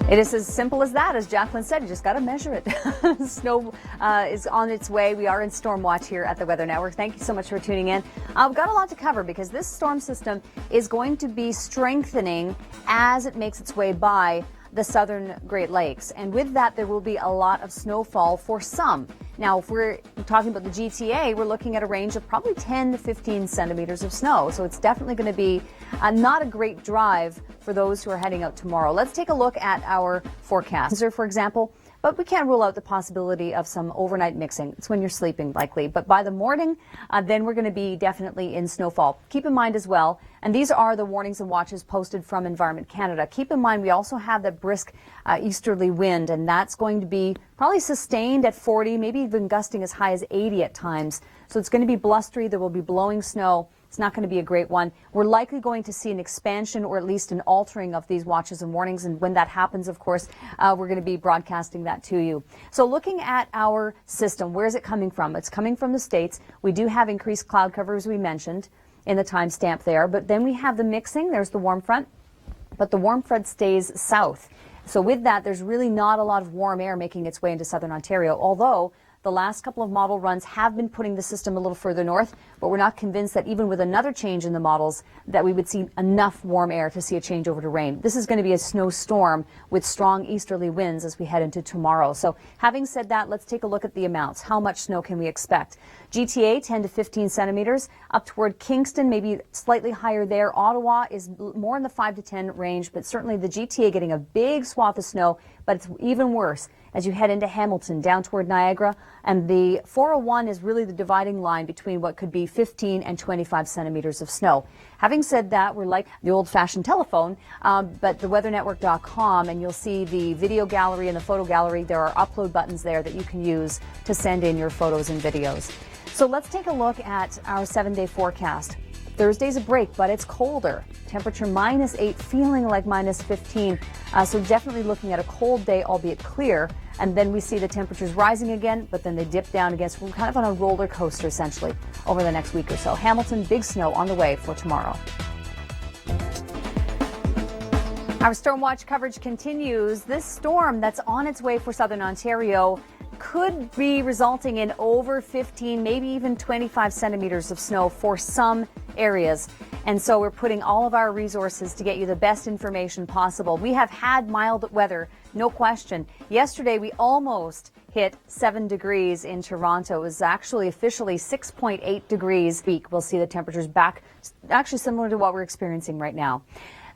It is as simple as that. As Jacqueline said, you just got to measure it. Snow is on its way. We are in storm watch here at the Weather Network. Thank you so much for tuning in. We've got a lot to cover because this storm system is going to be strengthening as it makes its way by the southern Great Lakes. And with that, there will be a lot of snowfall for some. Now, if we're talking about the GTA, we're looking at a range of probably 10 to 15 centimeters of snow. So it's definitely going to be not a great drive for those who are heading out tomorrow. Let's take a look at our forecast. For example, but we can't rule out the possibility of some overnight mixing. It's when you're sleeping, likely. But by the morning, then we're going to be definitely in snowfall. Keep in mind as well, and these are the warnings and watches posted from Environment Canada. Keep in mind we also have that brisk easterly wind, and that's going to be probably sustained at 40, maybe even gusting as high as 80 at times. So it's going to be blustery. There will be blowing snow. It's not going to be a great one. We're likely going to see an expansion or at least an altering of these watches and warnings. And when that happens, of course, we're going to be broadcasting that to you. So looking at our system, where is it coming from? It's coming from the States. We do have increased cloud cover, as we mentioned in the timestamp there. But then we have the mixing. There's the warm front. But the warm front stays south. So with that, there's really not a lot of warm air making its way into southern Ontario, although the last couple of model runs have been putting the system a little further north, but we're not convinced that even with another change in the models that we would see enough warm air to see a change over to rain. This is going to be a snowstorm with strong easterly winds as we head into tomorrow. So having said that, let's take a look at the amounts. How much snow can we expect? GTA 10 to 15 centimeters, up toward Kingston, maybe slightly higher there. Ottawa is more in the 5 to 10 range, but certainly the GTA getting a big swath of snow, but it's even worse as you head into Hamilton, down toward Niagara. And the 401 is really the dividing line between what could be 15 and 25 centimeters of snow. Having said that, we're like the old-fashioned telephone, but theweathernetwork.com, and you'll see the video gallery and the photo gallery. There are upload buttons there that you can use to send in your photos and videos. So let's take a look at our 7-day forecast. Thursday's a break, but it's colder. Temperature -8, feeling like -15. So definitely looking at a cold day, albeit clear. And then we see the temperatures rising again, but then they dip down again. So we're kind of on a roller coaster, essentially, over the next week or so. Hamilton, big snow on the way for tomorrow. Our storm watch coverage continues. This storm that's on its way for southern Ontario could be resulting in over 15, maybe even 25 centimeters of snow for some areas. And so we're putting all of our resources to get you the best information possible. We have had mild weather, no question. Yesterday, we almost hit 7 degrees in Toronto. It was actually officially 6.8 degrees. We'll see the temperatures back, actually similar to what we're experiencing right now.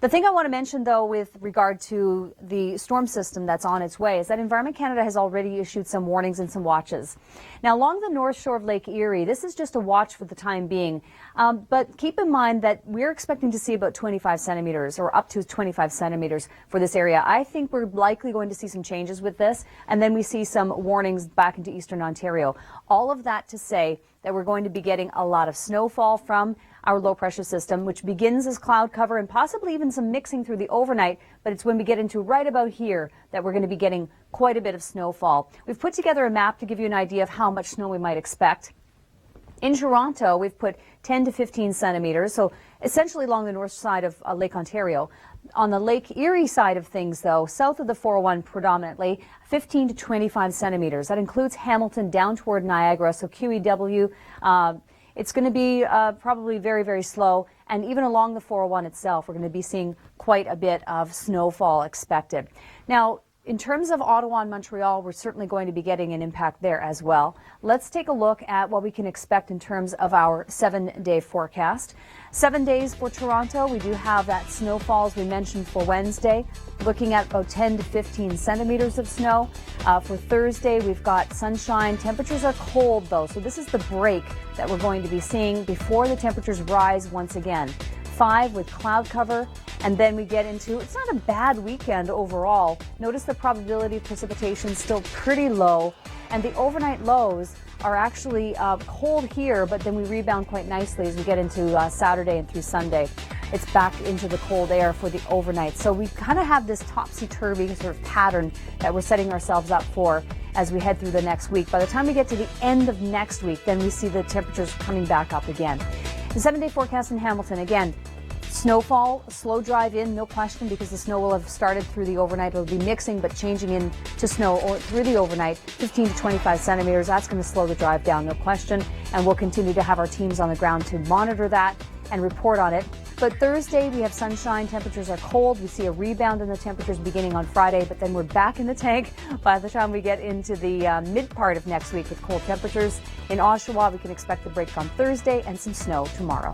The thing I want to mention, though, with regard to the storm system that's on its way is that Environment Canada has already issued some warnings and some watches. Now, along the north shore of Lake Erie, this is just a watch for the time being. But keep in mind that we're expecting to see about 25 centimeters or up to 25 centimeters for this area. I think we're likely going to see some changes with this, and then we see some warnings back into eastern Ontario. All of that to say that we're going to be getting a lot of snowfall from our low pressure system, which begins as cloud cover and possibly even some mixing through the overnight. But it's when we get into right about here that we're going to be getting quite a bit of snowfall. We've put together a map to give you an idea of how much snow we might expect. In Toronto, we've put 10 to 15 centimeters, so essentially along the north side of Lake Ontario. On the Lake Erie side of things, though, south of the 401 predominantly, 15 to 25 centimeters. That includes Hamilton down toward Niagara, so QEW. It's going to be probably very, very slow. And even along the 401 itself, we're going to be seeing quite a bit of snowfall expected. Now, in terms of Ottawa and Montreal, we're certainly going to be getting an impact there as well. Let's take a look at what we can expect in terms of our 7-day forecast. 7 days for Toronto. We do have that snowfall, as we mentioned, for Wednesday, looking at about 10 to 15 centimeters of snow. For Thursday, we've got sunshine. Temperatures are cold, though, so this is the break that we're going to be seeing before the temperatures rise once again. 5 with cloud cover, and then we get into, it's not a bad weekend overall. Notice the probability of precipitation still pretty low, and the overnight lows are actually cold here, but then we rebound quite nicely as we get into Saturday and through Sunday. It's back into the cold air for the overnight. So we kind of have this topsy-turvy sort of pattern that we're setting ourselves up for as we head through the next week. By the time we get to the end of next week, then we see the temperatures coming back up again. The 7-day forecast in Hamilton, again, Snowfall, slow drive in, no question, because the snow will have started through the overnight. It'll be mixing but changing into snow through the overnight, 15 to 25 centimeters. That's going to slow the drive down, no question. And we'll continue to have our teams on the ground to monitor that and report on it. But Thursday, we have sunshine. Temperatures are cold. We see a rebound in the temperatures beginning on Friday, but then we're back in the tank by the time we get into the mid part of next week with cold temperatures. In Oshawa, we can expect the break on Thursday and some snow tomorrow.